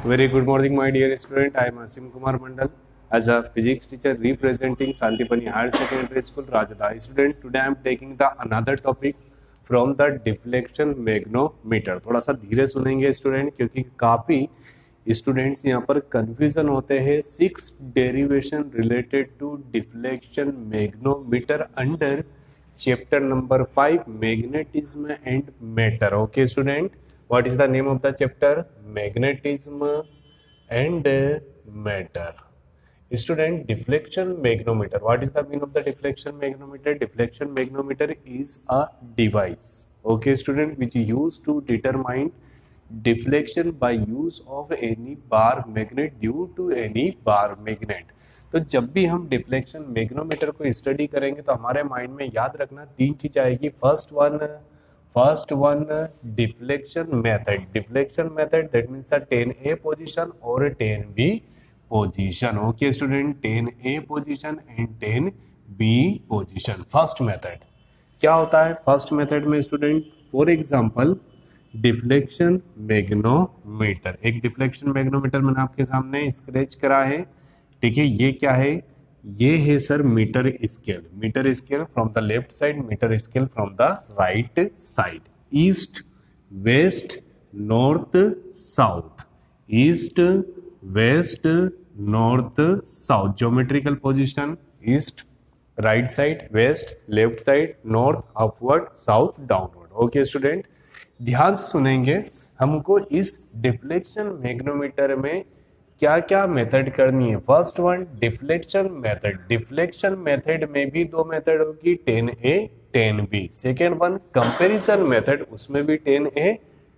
Very good morning, my dear student. I am Asim Kumar Mandal. As a physics teacher representing Santipani Higher Secondary School, Rajadhani student. Today I am taking the another topic from the deflection मैग्नोमीटर. थोड़ा सा धीरे सुनेंगे student, क्योंकि काफ़ी students यहाँ पर confusion होते हैं. 6 derivation related to deflection magnetometer under chapter number 5 magnetism and matter. Okay student, what is the name of the chapter? Magnetism and matter. Student, deflection magnometer. What is the meaning of the deflection magnometer? Deflection magnometer is a device, okay student, which is used to determine deflection by use of any bar magnet due to any bar magnet. तो जब भी हम deflection मैग्नोमीटर को study करेंगे तो हमारे mind में याद रखना 3 चीज आएगी. First one deflection method. Deflection method that means 10A position और 10B position. Okay student, 10A position and 10B position. First method क्या होता है? फर्स्ट मेथड में स्टूडेंट, फॉर एग्जांपल डिफ्लेक्शन मैग्नोमीटर. एक डिफ्लेक्शन मैग्नोमीटर मैंने आपके सामने स्केच करा है. ठीक है, ये क्या है? ये है sir metre scale. Metre scale from the left side, metre scale from the right side. East west north south, east west north south. Geometrical position east, right side, west, left side, north, upward, south, downward. Okay student, ध्यान से सुनेंगे. हमको इस deflection मैग्नोमीटर में क्या क्या method करनी है. First one deflection method. Deflection method में भी 2 मेथड होगी, 10A 10B. Second one comparison method, उसमें भी 10A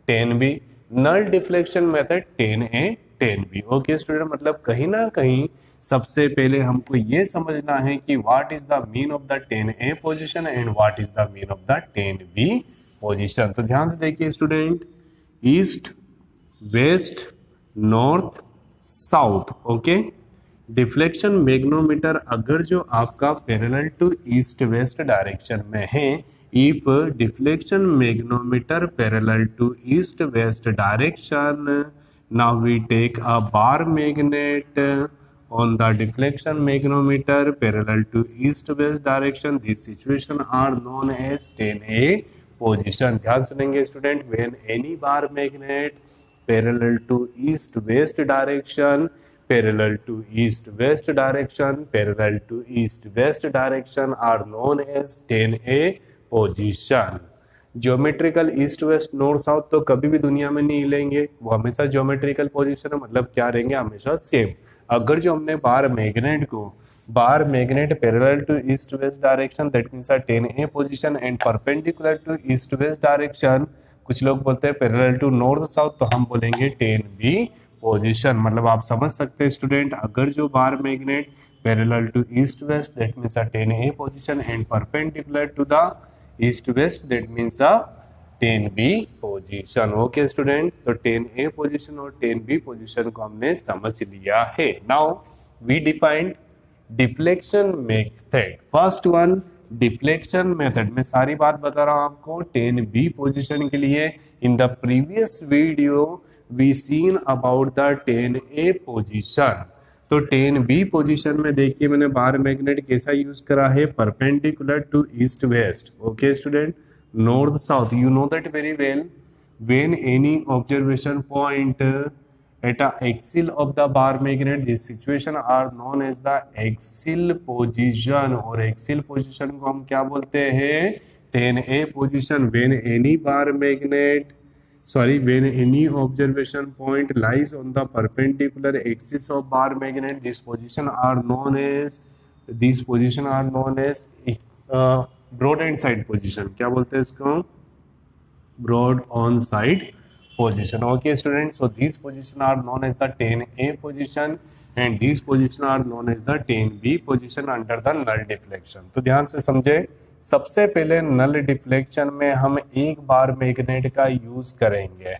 10B. Null deflection method 10A 10B. Okay student, मतलब कहीं ना कहीं सबसे पहले हमको ये समझना है कि what is the mean of the 10A position and what is the mean of the 10B position. तो ध्यान से देखिए student, east west north south. Okay, deflection magnetometer अगर जो आपका parallel to east west direction में है, if deflection magnetometer parallel to east west direction, now we take a bar magnet on the deflection magnetometer parallel to east west direction. These situation are known as 10A position. ध्यान सुनेंगे student, when any bar magnet parallel to east west direction, parallel to east west direction, parallel to east west direction are known as 10A position. Geometrical east west north south तो कभी भी दुनिया में नहीं हिलेंगे, वो हमेशा ज्योमेट्रिकल पोजीशन है, मतलब क्या रहेंगे? हमेशा सेम. अगर जो हमने bar magnet parallel to east west direction, that means 10A position and perpendicular to east west direction, कुछ लोग बोलते हैं पैरेलल टू नॉर्थ साउथ, तो हम बोलेंगे 10B पोजीशन. मतलब आप समझ सकते हैं स्टूडेंट, अगर जो bar magnet parallel to east west, that means 10A position and perpendicular to the east west, that means 10B position. Okay student, तो 10A पोजीशन और 10B पोजीशन को हमने समझ लिया है. Now we defined deflection method. First one deflection method. मैं सारी बात बता रहा हूं आपको 10B पोजीशन के लिए. In the previous video we seen about the 10A position. तो 10B पोजीशन में देखिए मैंने बार मैग्नेट कैसा यूज करा है, perpendicular to east west. Okay student, north south, you know that very well. When any observation point at a axial of the bar magnet, this situation are known as the axial position. और axial position को हम क्या बोलते हैं? 10A position. When any bar magnet, when any observation point lies on the perpendicular axis of bar magnet, this position are known as broad and side position. क्या बोलते हैं इसको? Broad on side position. Okay student, so this position are known as the 10A position and this position are known as the 10B position under the null deflection. तो ध्यान से समझे, सबसे पहले नल डिफ्लेक्शन में हम एक बार मैग्नेट का यूज करेंगे.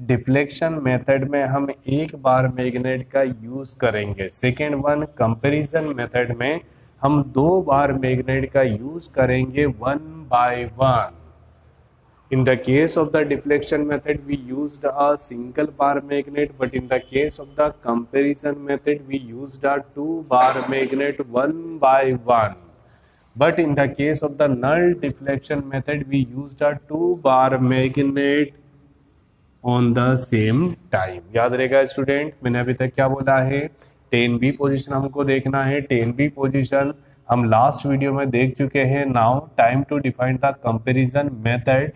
डिफ्लेक्शन मेथड में हम एक बार मैग्नेट का यूज करेंगे. सेकेंड वन कंपैरिजन मेथड में हम 2 बार मैग्नेट का यूज करेंगे 1 by 1. In the case of the deflection method, we used a single bar magnet, but in the case of the comparison method, we used a two bar magnet one by one. But in the case of the null deflection method, we used a two bar magnet on the same time. याद रहेगा student, मैंने अभी तक क्या बोला है, 10B position हमको देखना है। 10B पोजीशन हम लास्ट वीडियो में देख चुके हैं। Now time to define the comparison method.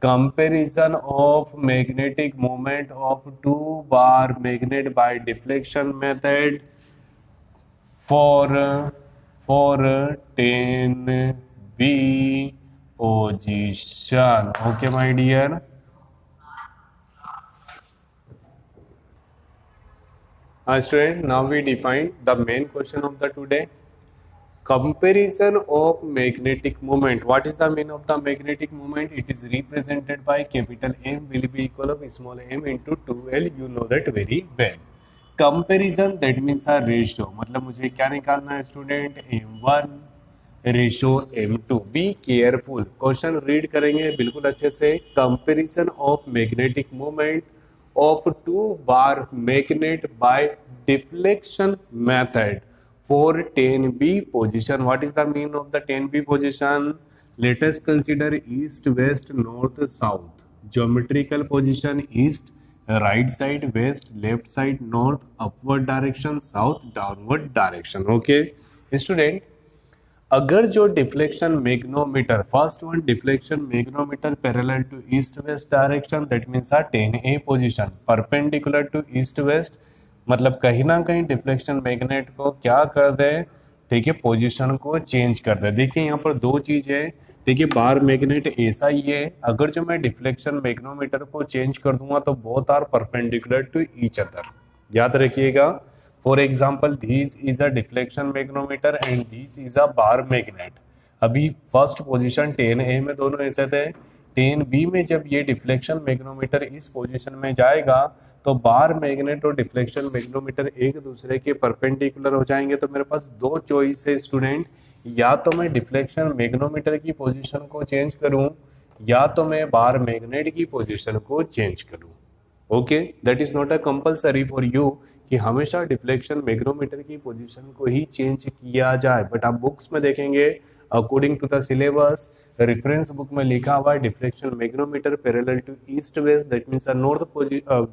Comparison of magnetic moment of two bar magnet by deflection method for 10B position. Okay my dear, student, now we define the main question of the today. Comparison of magnetic moment. What is the mean of the magnetic moment? It is represented by capital M will be equal of small m into 2L. You know that very well. Comparison, that means a ratio. मतलब मुझे क्या निकालना है student, M1 ratio M2। Be careful, question read करेंगे बिल्कुल अच्छे से। Comparison of magnetic moment of two bar magnet by deflection method for 10B position. What is the mean of the 10B position? Let us consider east, west, north, south. Geometrical position east, right side west, left side north, upward direction south, downward direction. Okay student, अगर जो deflection magnetometer, first one deflection magnetometer parallel to east west direction, that means uh 10A position perpendicular to east west, मतलब कहीं ना कहीं deflection magnet को क्या कर दे, ठीक है, पोजीशन को चेंज कर दे। देखिए यहाँ पर दो चीज है, देखिए बार मैग्नेट ऐसा ही है, अगर जो मैं डिफ्लेक्शन मैग्नोमीटर को चेंज कर दूंगा तो both are perpendicular to each other. याद रखिएगा, for example this is a deflection magnetometer and this is a bar magnet. अभी फर्स्ट पोजीशन 10A में दोनों ऐसे थे, 10B में जब ये डिफ्लेक्शन मैग्नोमीटर इस पोजीशन में जाएगा तो बार मैग्नेट और डिफ्लेक्शन मैग्नोमीटर एक दूसरे के परपेंडिकुलर हो जाएंगे। तो मेरे पास दो चॉइस है स्टूडेंट, या तो मैं डिफ्लेक्शन मैग्नोमीटर की पोजीशन को चेंज करूं या तो मैं बार मैग्नेट की पोजीशन को चेंज करूं। Okay, that is not a compulsory for you कि हमेशा डिफ्लेक्शन मैग्नोमीटर की पोजीशन को ही चेंज किया जाए, बट आप बुक्स में देखेंगे according to the syllabus, reference book में लिखा हुआ है deflection magnetometer parallel to east west, that means a north position,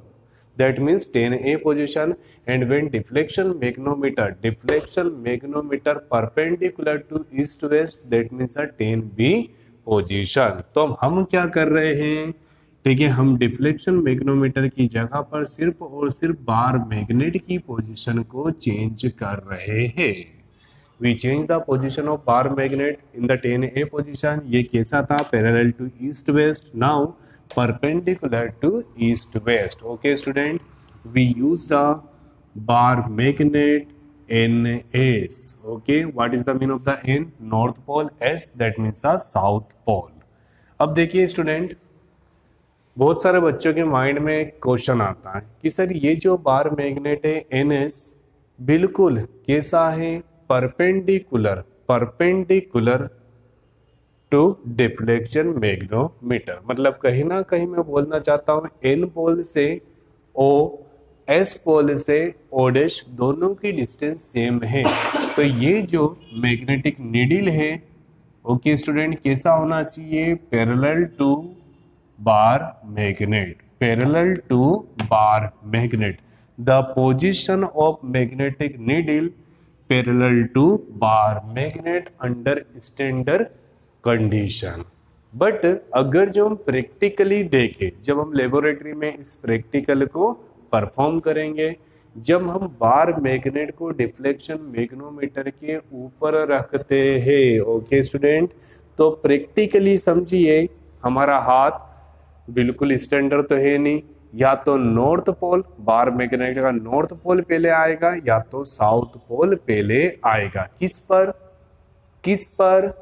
that means 10A position, and when deflection magnetometer perpendicular to east west, that means a 10B position। तो हम क्या कर रहे हैं, ठीक है, हम डिफ्लेक्शन मैग्नोमीटर की जगह पर सिर्फ और सिर्फ बार मैग्नेट की पोजीशन को चेंज कर रहे हैं। We change the position of bar magnet in the 10A position. ये कैसा था, parallel to east west, now perpendicular to east west। Okay student, we used a bar magnet NS। okay, what is the mean of the N? North pole, S that means a south pole। अब देखिए student, बहुत सारे बच्चों के mind में question आता है कि सर ये जो बार मैग्नेट है NS बिल्कुल कैसा है, परपेंडिकुलर टू डिफ्लेक्शन मैग्नोमीटर। मतलब कहीं ना कहीं मैं बोलना चाहता हूँ N पोल से O, S पोल से O डैश दोनों की डिस्टेंस सेम है। तो ये जो मैग्नेटिक नीडल है, ओके स्टूडेंट, कैसा होना चाहिए, parallel to bar magnet, parallel to bar magnet. The position of magnetic needle parallel to bar magnet under standard condition. But अगर जो हम प्रैक्टिकली देखें, जब हम लेबोरेटरी में इस प्रैक्टिकल को परफॉर्म करेंगे, जब हम बार मैग्नेट को डिफ्लेक्शन मैग्नोमीटर के ऊपर रखते हैं, ओके स्टूडेंट, तो प्रैक्टिकली समझिए हमारा हाथ बिल्कुल स्टैंडर्ड तो है नहीं, या तो नॉर्थ पोल, बार मैग्नेट का नॉर्थ पोल पहले आएगा या तो साउथ पोल पहले आएगा। किस पर,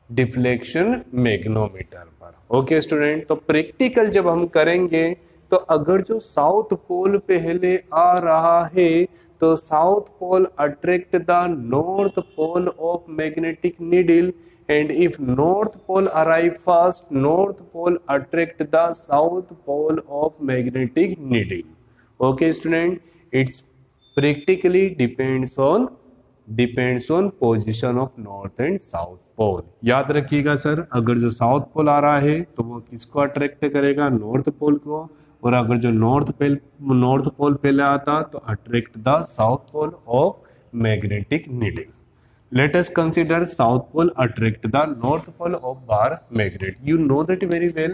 डिफ्लेक्शन मैग्नोमीटर पर। ओके स्टूडेंट, तो प्रैक्टिकल जब हम करेंगे तो अगर जो साउथ पोल पहले आ रहा है तो south pole attract the north pole of magnetic needle, and if north pole arrive first, north pole attract the south pole of magnetic needle. Okay student, it's practically depends on position of north and south pole. याद रखिएगा sir, अगर जो south pole आ रहा है तो वो किसको attract करेगा, नॉर्थ पोल को, और अगर जो नॉर्थ पोल पहले आता तो attract the south pole of magnetic needle. Let us consider south pole attract the north pole of bar magnet. You know that very well.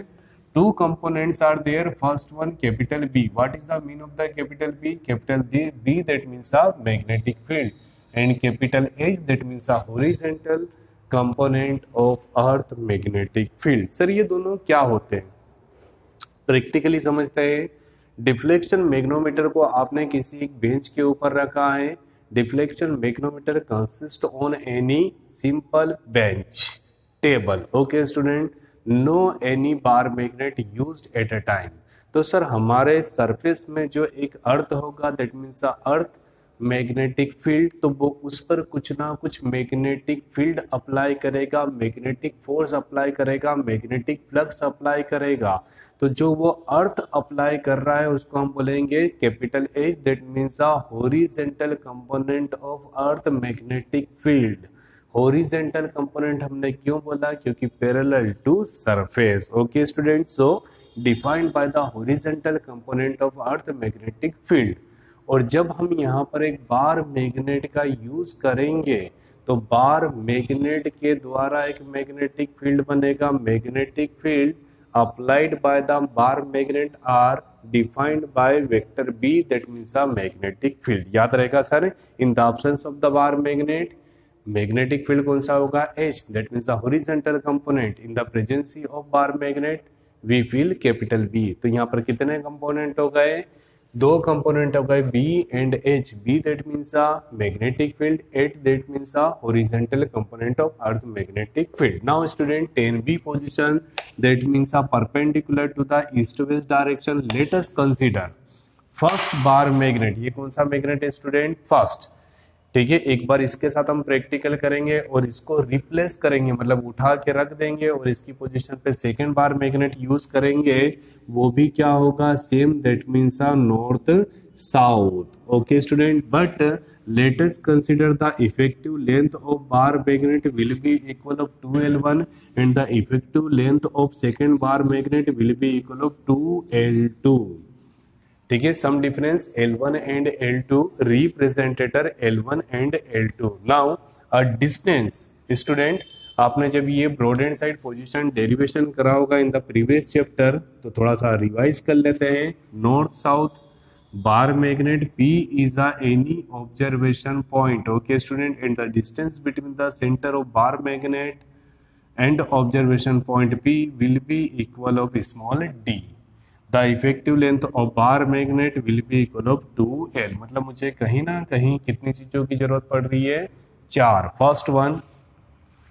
Two components are there. First one, capital B. What is the mean of the capital B? Capital B, that means a magnetic field, and capital H, that means a horizontal component of earth magnetic field. Sir ये दोनों क्या होते हैं? Practically समझते हैं। Deflection मैग्नोमीटर को आपने किसी एक बेंच के ऊपर रखा है। Deflection magnetometer consist on any simple bench table. Okay student, no any bar magnet used at a time. तो सर हमारे सरफेस में जो एक अर्थ होगा, that means earth magnetic field, तो वो उस पर कुछ ना कुछ मैग्नेटिक फील्ड अप्लाई करेगा, मैग्नेटिक फोर्स अप्लाई करेगा, मैग्नेटिक फ्लक्स अप्लाई करेगा। तो जो वो अर्थ अप्लाई कर रहा है उसको हम बोलेंगे capital H, that means a horizontal component of earth magnetic field. Horizontal component हमने क्यों बोला, क्योंकि parallel to surface. Okay student, so defined by the horizontal component of earth magnetic field. और जब हम यहाँ पर एक बार मैग्नेट का यूज करेंगे तो बार मैग्नेट के द्वारा एक मैग्नेटिक फील्ड बनेगा। Magnetic field applied by the bar magnet are defined by vector B, that means a magnetic field. याद रहेगा sir, in the absence of the bar magnet magnetic field कौन सा होगा, H, that means a horizontal component. In the presence of bar magnet we feel capital B. तो यहाँ पर कितने component हो गए, दो कंपोनेंट हो गए, B and H. B that means a magnetic field, H that means a horizontal component of earth magnetic field. Now student, 10B position, that means a perpendicular to the east west direction. Let us consider first bar magnet. ये कौन सा magnet है student, first. ठीक है, एक बार इसके साथ हम प्रैक्टिकल करेंगे और इसको रिप्लेस करेंगे, मतलब उठा के रख देंगे और इसकी पोजीशन पे सेकेंड बार मैग्नेट यूज करेंगे। वो भी क्या होगा, same, that means a north south. Okay student, but let us consider the effective length of bar magnet will be equal of 2L1 and the effective length of second bar magnet will be equal of 2L2। ठीक है, some difference L1 and L2, representator L1 and L2। Now a distance. Student, आपने जब ये broad and side position derivation करा होगा इन the previous chapter, तो थोड़ा सा रिवाइज कर लेते हैं। North south bar magnet P is a any observation point. Okay student, and the distance between the centre of bar magnet and observation point P will be equal of small d। The effective length of bar magnet will be equal of 2L। मतलब मुझे कहीं ना कहीं कितनी चीजों की जरूरत पड़ रही है, 4। First one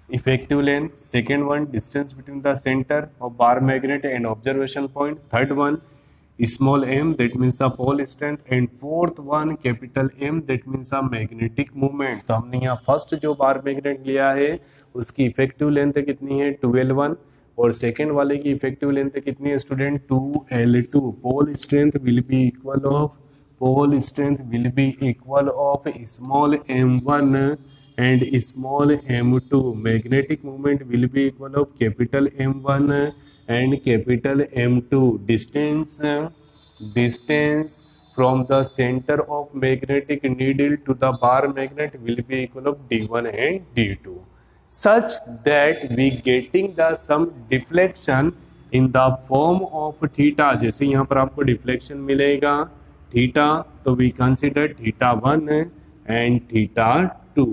effective length, second one distance between the centre of bar magnet and observation point, third one small m, that means a pole strength, and fourth one capital M, that means a magnetic movement. तो हमने यहाँ first जो bar magnet लिया है उसकी effective length कितनी है, 2L1, और सेकेंड वाले की इफेक्टिव लेंथ कितनी है student, 2L2। Pole strength will be equal of small m1 and small m2। Magnetic movement will be equal of capital M1 and capital M2। Distance from the center of magnetic needle to the bar magnet will be equal of D1 and D2, such that we getting the some deflection in the form of theta। जैसे यहाँ पर आपको deflection मिलेगा theta, तो we consider θ1 and θ2।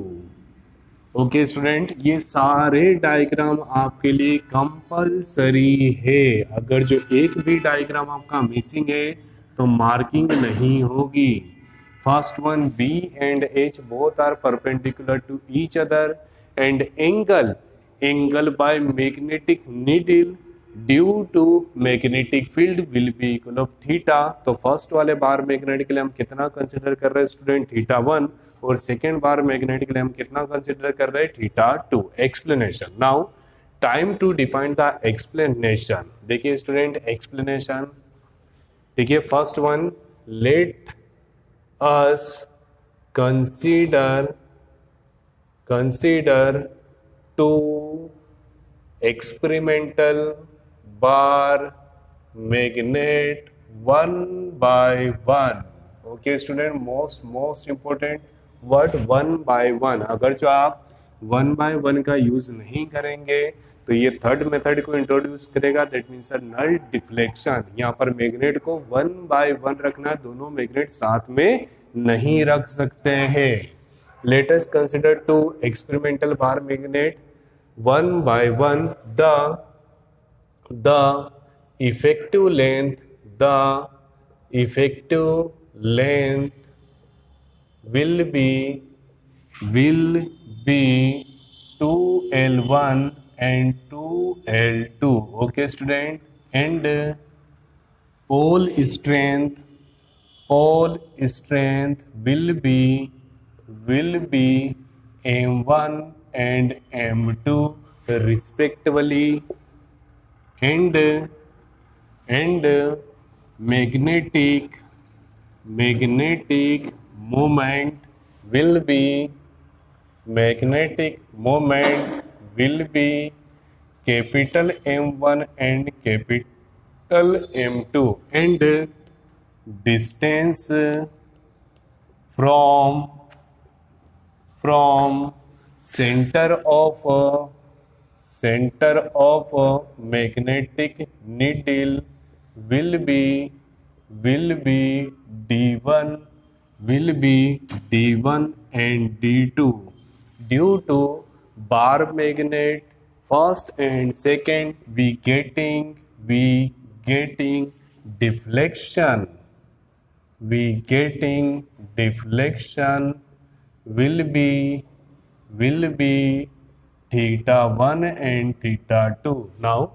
Okay student, ये सारे diagram आपके लिए कंपलसरी है। अगर जो एक भी डायग्राम आपका मिसिंग है तो मार्किंग नहीं होगी। First one, B and H both are perpendicular to each other, and angle by magnetic needle due to magnetic field will be equal of theta. तो फर्स्ट वाले बार मैग्नेट के लिए हम कितना कंसिडर कर रहे हैं स्टूडेंट, थीटा 1, और सेकेंड बार मैग्नेट के लिए हम कितना कंसिडर कर रहे हैं, theta 2। Explanation, now time to define the explanation. देखिए स्टूडेंट एक्सप्लेनेशन, देखिए first one, let us consider two experimental bar magnet one by one। Okay student, most important word one by one. अगर जो आप one by one का use नहीं करेंगे तो ये थर्ड मेथड को इंट्रोड्यूस करेगा, दैट मीन्स नल डिफ्लेक्शन। यहाँ पर मैग्नेट को वन बाय वन रखना, दोनों मैग्नेट साथ में नहीं रख सकते हैं। Let us consider two experimental bar magnet one by one. The effective length will be 2L1 and 2L2. Okay student, and pole strength will be M1 and M2 respectively, and magnetic moment will be capital M1 and capital M2, and distance from center of magnetic needle will be D1 and D2 due to bar magnet first and second we getting deflection will be theta 1 and theta 2. Now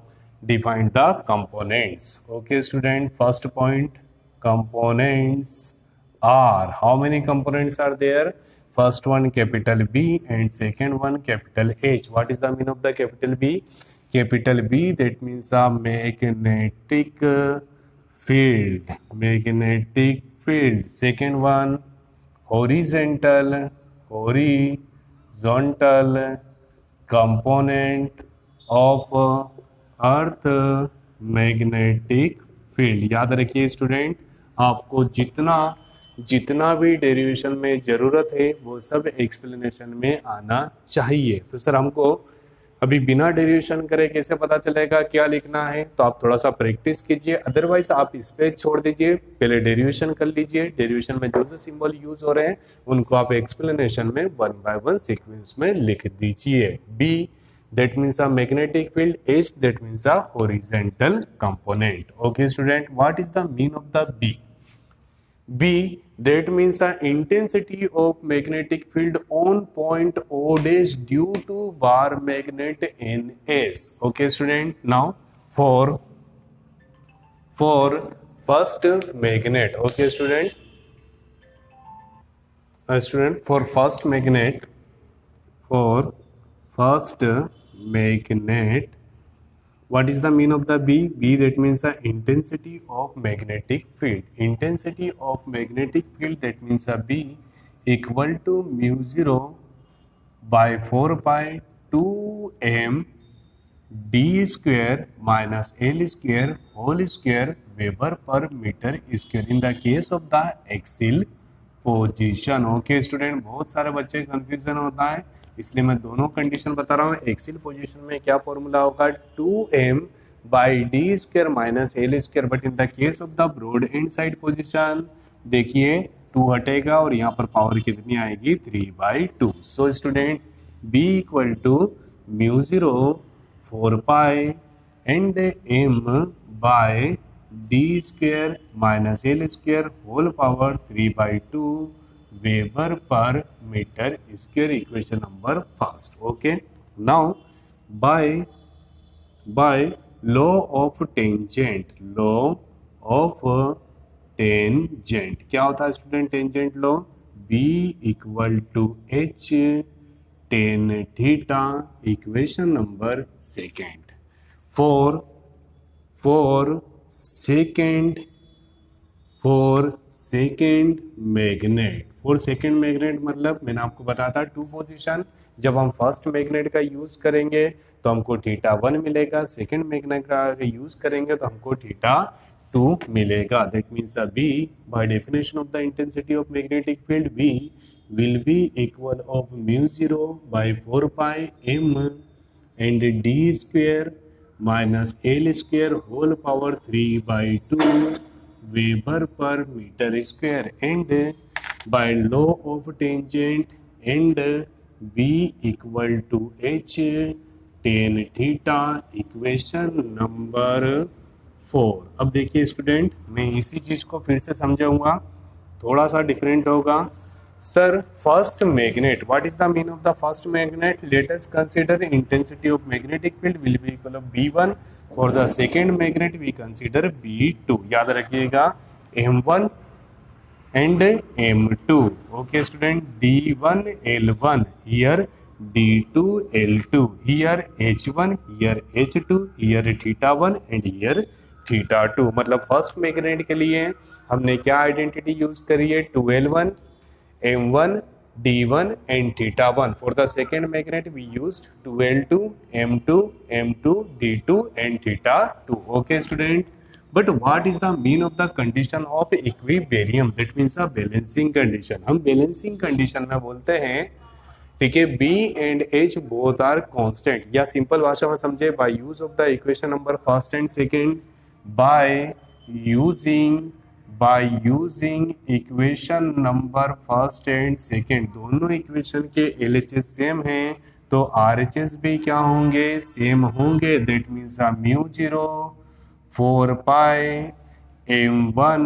define the components. Okay student, first point, components are, how many components are there? First one capital B and second one capital H. What is the meaning of the capital B? Capital B, that means a magnetic field. Second one horizontal component of earth magnetic field. याद रखिए student, आपको जितना भी derivation में ज़रूरत है वो सब एक्सप्लेनेशन में आना चाहिए। तो सर हमको अभी बिना डेरिवेशन करे कैसे पता चलेगा क्या लिखना है? तो आप थोड़ा सा प्रैक्टिस कीजिए, अदरवाइज आप इस पे छोड़ दीजिए, पहले डेरिवेशन कर लीजिए। डेरिवेशन में जो सिंबल यूज हो रहे हैं उनको आप एक्सप्लेनेशन में वन बाय वन सीक्वेंस में लिख दीजिए। B, that means a magnetic field. H, that means a horizontal component. Okay student, what is the mean of the B? B, that means a intensity of magnetic field on point O dash due to bar magnet NS. Okay student, now for first magnet, okay student, for first magnet, what is the mean of the B? B, that means the intensity of magnetic field. Intensity of magnetic field, that means a B equal to mu 0 by 4 pi 2m d square minus L square whole square Weber per meter square in the case of the axial position. Okay student, बहुत सारे बच्चे confusion होता है, इसलिए मैं दोनों condition बता रहा हूँ। एक्सियल पोजीशन में क्या फॉर्मूला होगा? 2m by D square minus L square, but in the case of the broad and side position देखिए 2 हटेगा और यहाँ पर पावर कितनी आएगी? 3/2। So student B equal to mu 0 4 pi and m by D square minus L square whole power 3/2 Weber per meter square, equation number first. Okay, now by law of tangent, law of tangent क्या होता है स्टूडेंट? Tangent law B equal to H tan theta, equation number second. For second magnet, for second magnet मतलब मैंने आपको बताया था to position. जब हम फर्स्ट मैग्नेट का यूज करेंगे तो हमको थीटा 1 मिलेगा, सेकेंड मैग्नेट का यूज करेंगे तो हमको थीटा 2 मिलेगा। That means B by definition of the intensity of magnetic field B will be equal of mu 0 by 4 pi M and D square minus L square whole power 3 by 2 weber per metre square and by law of tangent and v equal to h tan theta, equation number 4। अब देखिए student, मैं इसी चीज को फिर से समझाऊंगा, थोड़ा सा डिफरेंट होगा। Sir first magnet, what is the mean of the first magnet? Let us consider intensity of magnetic field will be equal of b1। For the second magnet we consider b2। याद रखिएगा m1 and m2। okay student, d1 l1 here, d2 l2 here, h1 here, h2 here, theta 1 and here theta 2। मतलब first magnet के लिए हमने क्या identity use करी है? 2l1 m1 d1 and theta 1। for the second magnet we used 2l2 m2 d2 and theta 2। okay student, but what is the mean of the condition of equilibrium? that means a balancing condition। हम balancing condition में बोलते हैं, ठीक है, B and H both are constant, या simple भाषा में समझे, by use of the equation number first and second, by using equation number first and second, दोनों इक्वेशन के LHS सेम हैं तो RHS भी क्या होंगे? सेम होंगे। that means a mu 0 4 pi m1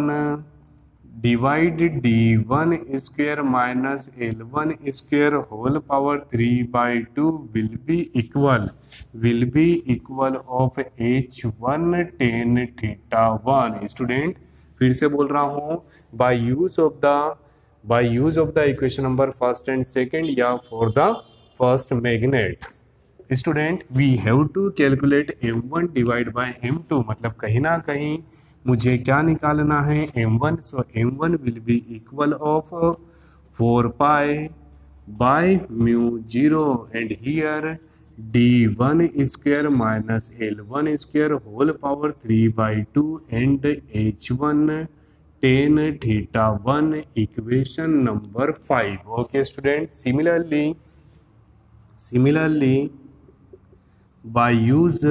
divide d1 square minus l1 square whole power 3 by 2 will be equal of h1 ten theta 1। Student फिर से बोल रहा हूँ, by use of the equation number first and second या for the first magnet, student we have to calculate m1 divide by m2। मतलब कहीं ना कहीं मुझे क्या निकालना है? m1। So m1 will be equal of 4 pi by mu 0 and here d1 square minus l1 square whole power 3 by 2 and h1 ten theta 1, equation number 5। Okay student, similarly by use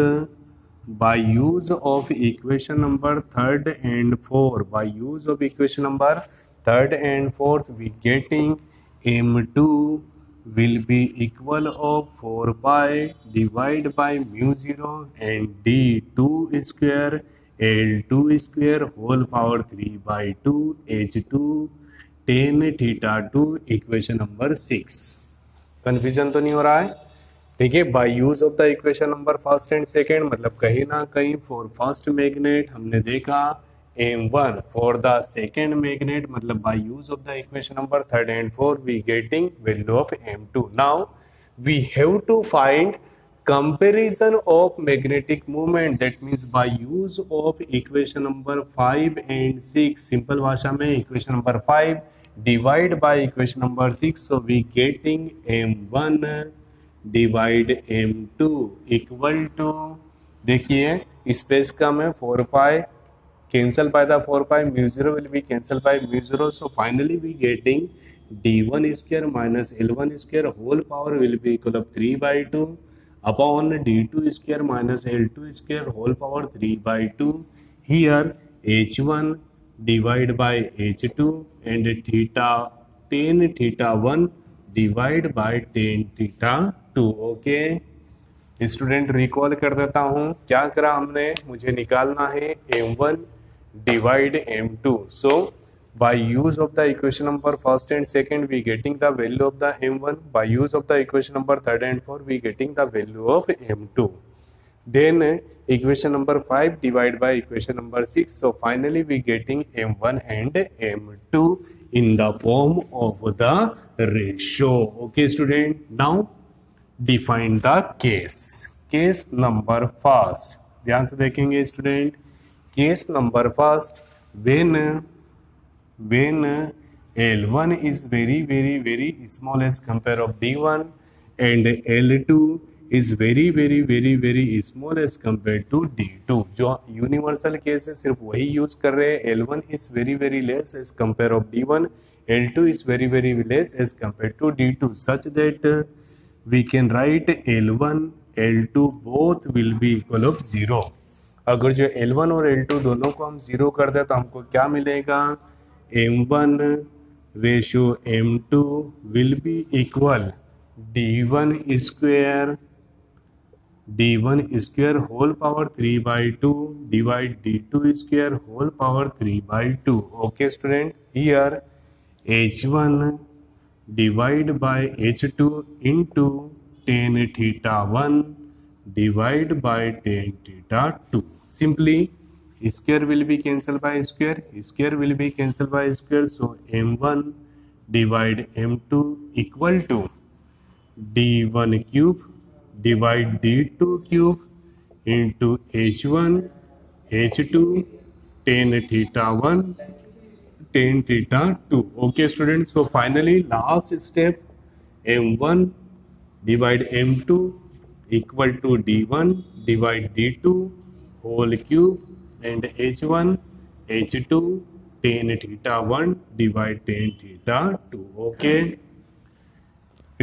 of equation number third and fourth, by use of equation number third and fourth, we getting m2 will be equal of 4 pi divide by mu 0 and d2 square l2 square whole power 3 by 2 h2 tan theta 2, equation number 6। Confusion तो नहीं हो रहा है? ठीक है, bye use of the equation number first and second, मतलब कहीं ना कहीं फॉर फर्स्ट मैग्नेट हमने देखा m1, for the second magnet मतलब by use of the equation number third and fourth we getting value of m2। Now we have to find comparison of magnetic movement, that means by use of equation number 5 and 6। सिंपल भाषा में equation number 5 divide by equation number 6, so we getting m1 divide m2 equal to, देखिए space कम है, 4 pi cancel by the 4 pi, mu 0 will be cancel by mu 0। So finally we getting d1 square minus l1 square whole power will be equal of 3 by 2 upon d2 square minus l2 square whole power 3 by 2। Here h1 divide by h2 and theta tan theta 1 divide by tan theta 2। Okay student, recall कर देता हूँ क्या करा हमने, मुझे निकालना है m1 divide m2। So by use of the equation number first and second we getting the value of the m1, by use of the equation number third and fourth we getting the value of m2। Then equation number 5 divided by equation number 6. So finally we getting m1 and m2 in the form of the ratio. Okay student, now define the case number first. ध्यान से देखेंगे student. Case number first, when L1 is very small as compare of D1 and L2 is very small as compared to D2. जो universal case है सिर्फ वही use कर रहे हैं. L1 is very less as compare of D1, L2 is very less as compared to D2, such that we can write L1 L2 both will be equal of 0. अगर जो L1 और L2 दोनों को हम 0 कर दें तो हमको क्या मिलेगा? M1 ratio M2 will be equal D1 square whole power 3/2 divide D2 square whole power 3/2. Okay student, here H1 divide by H2 into tan θ1 divide by tan θ2. Simply square will be cancelled by square, square will be cancelled by square. So m1 divide m2 equal to d1 cube divide d2 cube into h1 h2 tan θ1 tan θ2. Okay students, so finally last step, m1 divide m2 equal to d1 divide d2 whole cube and h1 h2 tan θ1 divide tan θ2. Okay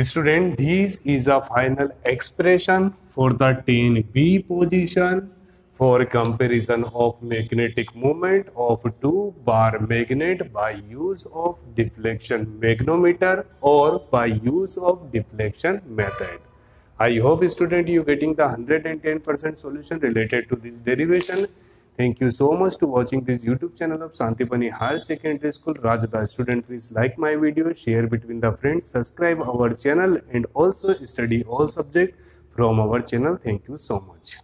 student, this is a final expression for the tan B position for comparison of magnetic moment of two bar magnet by use of deflection magnetometer or by use of deflection method. I hope student you getting the 110% solution related to this derivation. Thank you so much to watching this YouTube channel of Santipani Higher Secondary School, Rajada. Student, please like my video, share between the friends, subscribe our channel and also study all subjects from our channel. Thank you so much.